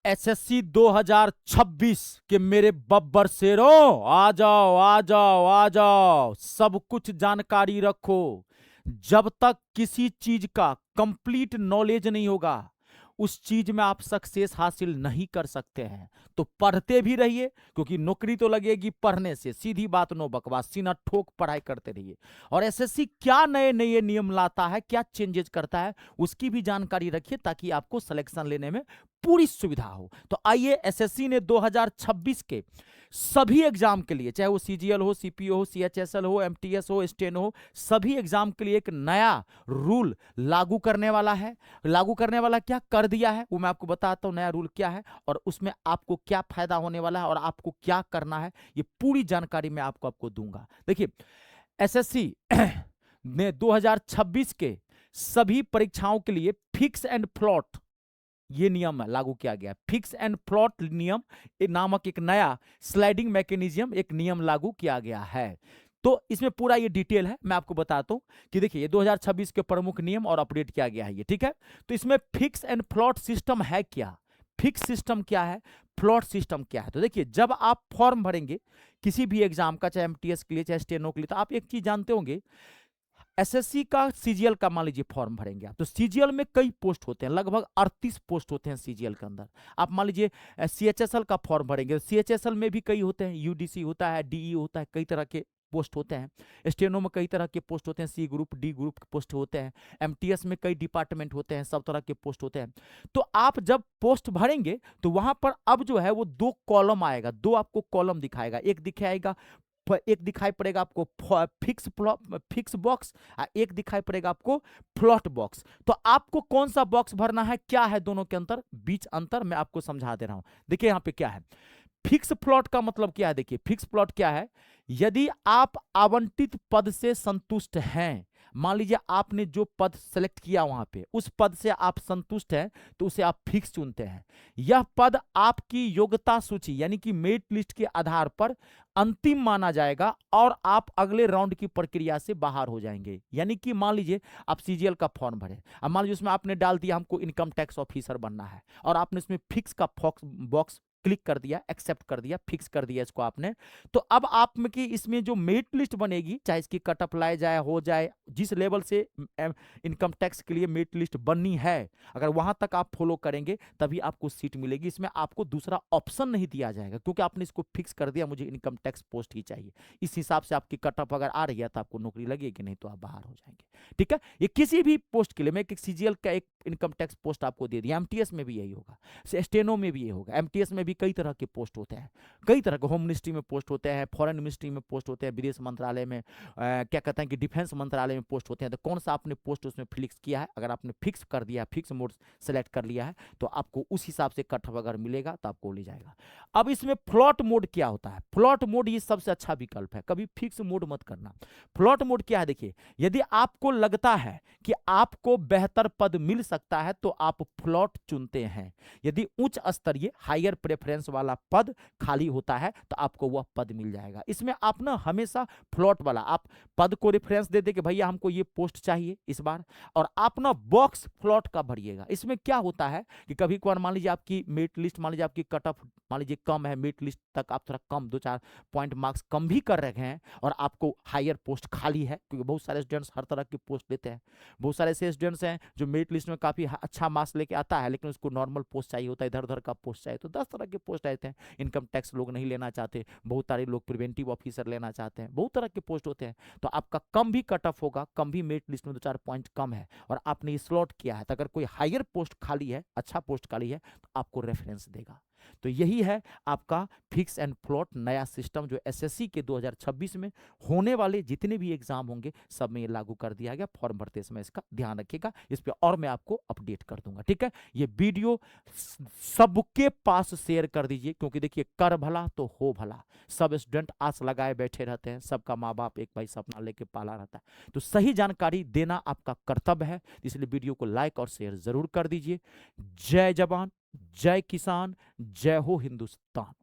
SSC 2026 के मेरे बब्बर शेरों, आ जाओ आ जाओ आ जाओ, सब कुछ जानकारी रखो। जब तक किसी चीज का कंप्लीट नॉलेज नहीं होगा, उस चीज में आप सक्सेस हासिल नहीं कर सकते हैं। तो पढ़ते भी रहिए, क्योंकि नौकरी तो लगेगी पढ़ने से, सीधी बात, नो बकवास, सीना ठोक पढ़ाई करते रहिए। और एसएससी क्या नए नए नियम लाता है, क्या चेंजेस करता है, उसकी भी जानकारी रखिए, ताकि आपको सिलेक्शन लेने में पूरी सुविधा हो। तो आइए, एसएससी ने 2026 के सभी एग्जाम के लिए, चाहे वो सीजीएल हो, सीपीओ हो, सीएचएसएल हो, एमटीएस हो, स्टेनो हो, सभी एग्जाम के लिए एक नया रूल लागू करने वाला है। लागू करने वाला क्या कर दिया है, वो मैं आपको बताता हूं, नया रूल क्या है और उसमें आपको क्या फायदा होने वाला है और आपको क्या करना है, ये पूरी जानकारी मैं आपको दूंगा। देखिए, एसएससी ने 2026 के सभी परीक्षाओं के लिए फिक्स एंड फ्लॉट, ये नियम लागू किया गया। फिक्स एंड फ्लॉट नियम नामक एक नया स्लाइडिंग मैकेनिज्म, एक नियम लागू किया गया है। तो इसमें पूरा ये डिटेल है, मैं आपको बताता हूं कि देखिए, ये 2026 के प्रमुख नियम और अपडेट किया गया है ये, ठीक है। तो इसमें फिक्स एंड फ्लॉट सिस्टम है क्या, फिक्स सिस्टम क्या है, फ्लॉट सिस्टम क्या है। तो देखिए, जब आप फॉर्म भरेंगे किसी भी एग्जाम का, चाहे एमटीएस के लिए, चाहे स्टेनो के लिए, तो आप एक चीज जानते होंगे, एसएससी का सीजीएल का मान लीजिए फॉर्म भरेंगे आप, तो सीजीएल में कई पोस्ट होते हैं, लगभग 38 पोस्ट होते हैं सीजीएल के अंदर। आप मान लीजिए सीएचएसएल का फॉर्म भरेंगे, सीएचएसएल में भी कई होते हैं, यूडीसी होता है, डीई होता है, कई तरह के पोस्ट होते हैं। स्टेनो में कई तरह के पोस्ट होते हैं, सी ग्रुप, डी ग्रुप के पोस्ट होते हैं। एमटीएस में कई डिपार्टमेंट होते हैं, सब तरह के पोस्ट होते हैं। तो आप जब पोस्ट भरेंगे, तो वहां पर अब जो है वो दो कॉलम आएगा, दो आपको कॉलम दिखाएगा। एक दिखाएगा, एक दिखाई पड़ेगा आपको फिक्स बॉक्स, एक दिखाई पड़ेगा आपको फ्लॉट बॉक्स। तो आपको कौन सा बॉक्स भरना है, क्या है दोनों के अंतर, बीच अंतर मैं आपको समझा दे रहा हूं। देखिए यहां पे क्या है, फिक्स प्लॉट का मतलब क्या है। देखिए, फिक्स प्लॉट क्या है, यदि आप आवंटित पद से संतुष्ट हैं, मान लीजिए आपने जो पद सेलेक्ट किया वहां पे, उस पद से आप संतुष्ट हैं, तो उसे आप फिक्स चुनते हैं। यह पद आपकी योग्यता सूची यानी कि मेरिट लिस्ट के आधार पर अंतिम माना जाएगा और आप अगले राउंड की प्रक्रिया से बाहर हो जाएंगे। यानी कि मान लीजिए आप सीजीएल का फॉर्म भरे, अब मान लीजिए उसमें आपने डाल दिया हमको इनकम टैक्स ऑफिसर बनना है, और आपने उसमें फिक्स का बॉक्स क्लिक कर दिया, एक्सेप्ट कर दिया, फिक्स कर दिया इसको आपने। तो अब आप में की इसमें जो मेरिट लिस्ट बनेगी, चाहे इसकी कट ऑफ लाए जाए, हो जाए, जिस लेवल से इनकम टैक्स के लिए मेरिट लिस्ट बननी है, अगर वहां तक आप फॉलो करेंगे तभी आपको सीट मिलेगी। इसमें आपको दूसरा ऑप्शन नहीं दिया जाएगा, क्योंकि आपने इसको फिक्स कर दिया, मुझे इनकम टैक्स पोस्ट ही चाहिए। इस हिसाब से आपकी कट ऑफ अगर आ रही है तो आपको नौकरी लगेगी, नहीं तो आप बाहर हो जाएंगे। ठीक है, ये किसी भी पोस्ट के लिए, मैं एक सीजीएल का एक इनकम टैक्स पोस्ट आपको दे दिया, एमटीएस में भी यही होगा, स्टेनो में भी ये होगा। एमटीएस में भी कई तरह के पोस्ट होते हैं, कई तरह के, होम मिनिस्ट्री में पोस्ट होते हैं, फॉरेन मिनिस्ट्री में पोस्ट होते हैं, विदेश मंत्रालय में क्या कहते हैं कि डिफेंस मंत्रालय में पोस्ट होते हैं। तो कौन सा आपने पोस्ट उसमें फिक्स किया है, अगर आपने फिक्स कर दिया, फिक्स मोड सेलेक्ट कर लिया है, तो आपको उस हिसाब से कट ऑफ अगर मिलेगा तो आपको ले जाएगा। अब इसमें फ्लॉट मोड क्या होता है, फ्लॉट मोड ये सबसे अच्छा विकल्प है, कभी फिक्स मोड मत करना। फ्लॉट मोड क्या है, देखिए, यदि आपको लगता है कि आपको बेहतर पद मिल सकता है तो आप फ्लॉट चुनते हैं। यदि उच्च स्तरीय हायर प्रेफरेंस वाला पद खाली होता है तो आपको वह पद मिल जाएगा। इसमें आप ना हमेशा फ्लॉट वाला, आप पद को रेफरेंस दे दे कि भैया हमको ये पोस्ट चाहिए इस बार, और आप ना बॉक्स फ्लॉट का भरिएगा। इसमें क्या होता है कि कभी कभार मान लीजिए आपकी मेरिट लिस्ट, मान लीजिए आपकी कट ऑफ मान लीजिए कम है, मेरिट लिस्ट तक आप थोड़ा कम, 2-4 पॉइंट मार्क्स कम भी कर रखे हैं, और आपको हायर पोस्ट खाली है, क्योंकि बहुत सारे स्टूडेंट्स हर तरह की पोस्ट लेते हैं। बहुत सारे ऐसे स्टूडेंट्स हैं जो मेरिट लिस्ट में काफी अच्छा मार्क्स लेके आता है, लेकिन उसको नॉर्मल पोस्ट चाहिए होता है, इधर उधर का पोस्ट चाहिए, तो 10 तरह के पोस्ट आते हैं। इनकम टैक्स लोग नहीं लेना चाहते, बहुत सारे लोग प्रिवेंटिव ऑफिसर लेना चाहते हैं, बहुत तरह के पोस्ट होते हैं। तो आपका कम भी कट ऑफ होगा, कम भी मेरिट लिस्ट में 2-4 पॉइंट कम है, और आपने स्लॉट किया है, तो अगर कोई हायर पोस्ट खाली है, अच्छा पोस्ट खाली है, तो आपको रेफरेंस देगा। तो यही है आपका फिक्स एंड फ्लॉट नया सिस्टम, जो एसएससी के 2026 में होने वाले जितने भी एग्जाम होंगे सब में ये लागू कर दिया गया। फॉर्म भरते समय इसका ध्यान रखिएगा, इस पे और मैं आपको अपडेट कर दूंगा। ठीक है, ये वीडियो सबके पास शेयर कर दीजिए, क्योंकि देखिए, कर भला तो हो भला। सब स्टूडेंट आस लगाए बैठे रहते हैं, सबका माँ बाप एक भाई सपना लेके पाला रहता है, तो सही जानकारी देना आपका कर्तव्य है, इसलिए वीडियो को लाइक और शेयर जरूर कर दीजिए। जय जवान, जय किसान, जय हो हिंदुस्तान।